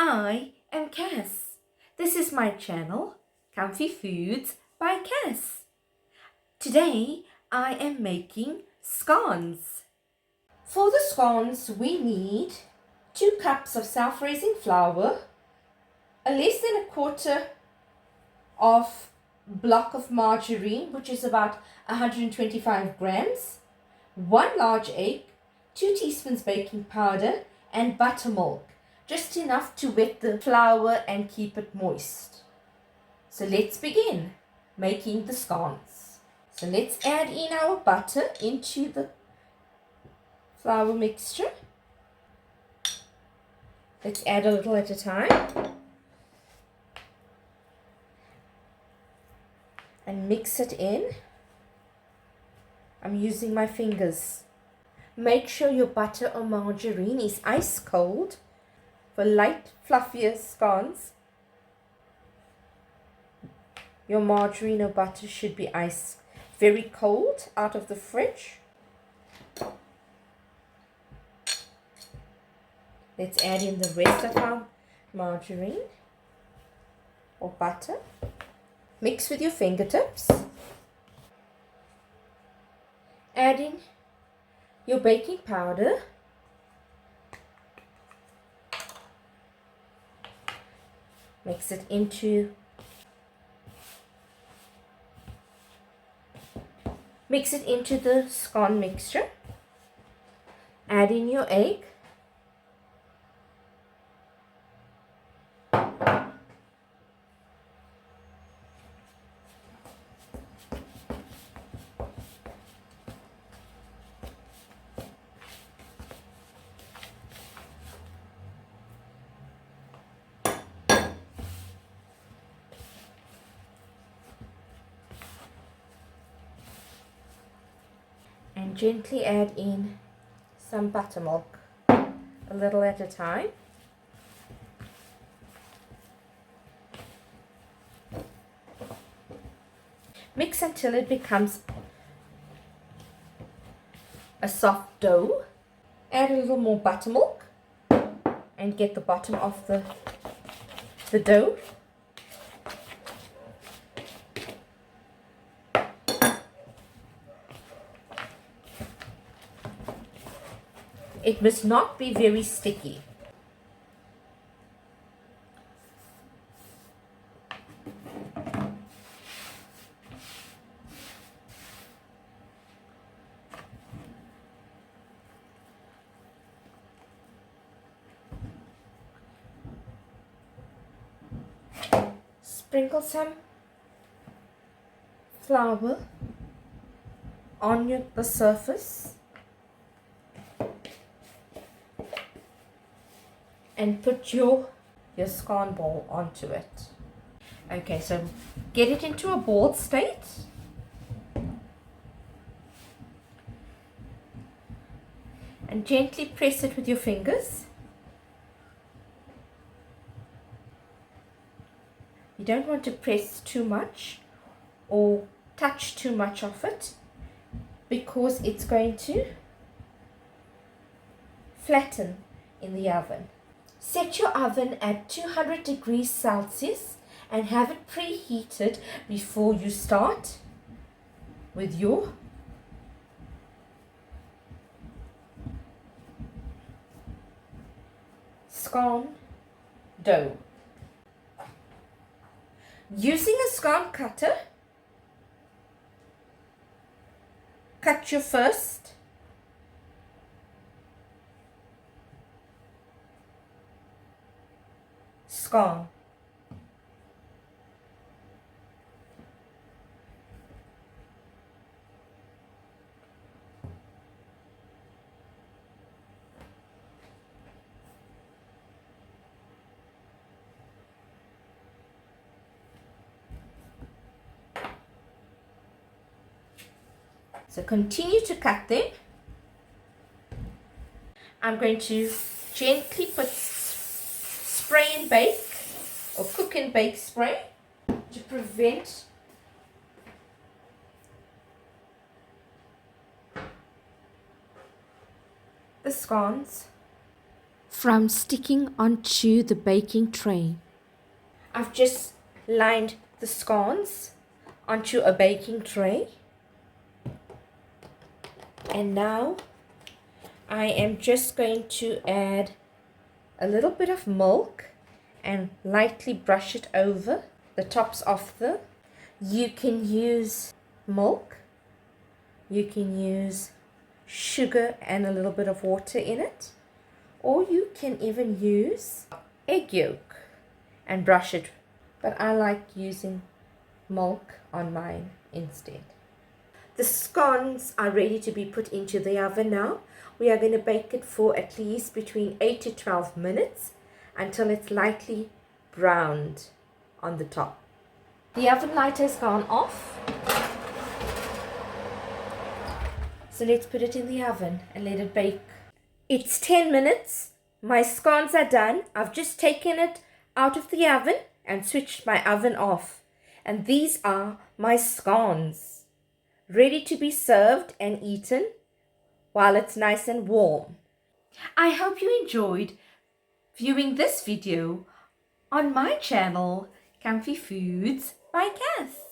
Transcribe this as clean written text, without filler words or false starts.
I am Cass. This is my channel, Comfy Foods by Cass. Today I am making scones. For the scones we need 2 cups of self-raising flour, a less than a quarter of block of margarine, which is about 125 grams, 1 large egg, 2 teaspoons baking powder, and buttermilk, just enough to wet the flour and keep it moist. So let's begin making the scones. So let's add in our butter into the flour mixture. Let's add a little at a time and mix it in. I'm using my fingers. Make sure your butter or margarine is ice cold. For light, fluffier scones, your margarine or butter should be ice very cold out of the fridge. Let's add in the rest of our margarine or butter. Mix with your fingertips. Add in your baking powder. Mix it into the scone mixture. Add in your egg. And gently add in some buttermilk, a little at a time. Mix until it becomes a soft dough. Add a little more buttermilk and get the bottom of the dough. It must not be very sticky. Sprinkle some flour on the surface and put your scone ball onto it. Okay, so get it into a ball state. And gently press it with your fingers. You don't want to press too much or touch too much of it, because it's going to flatten in the oven. Set your oven at 200 degrees Celsius and have it preheated before you start with your scone dough. Using a scone cutter, cut your first scone. So continue to cut them. I'm going to gently put spray and bake or cook and bake spray to prevent the scones from sticking onto the baking tray. I've just lined the scones onto a baking tray. And now I am just going to add a little bit of milk and lightly brush it over the tops of the. You can use milk, you can use sugar and a little bit of water in it, or you can even use egg yolk and brush it, but I like using milk on mine instead. The scones are ready to be put into the oven now. We are going to bake it for at least between 8 to 12 minutes until it's lightly browned on the top. The oven light has gone off. So let's put it in the oven and let it bake. It's 10 minutes. My scones are done. I've just taken it out of the oven and switched my oven off. And these are my scones, ready to be served and eaten while it's nice and warm. I hope you enjoyed viewing this video on my channel, Comfy Foods by Cass.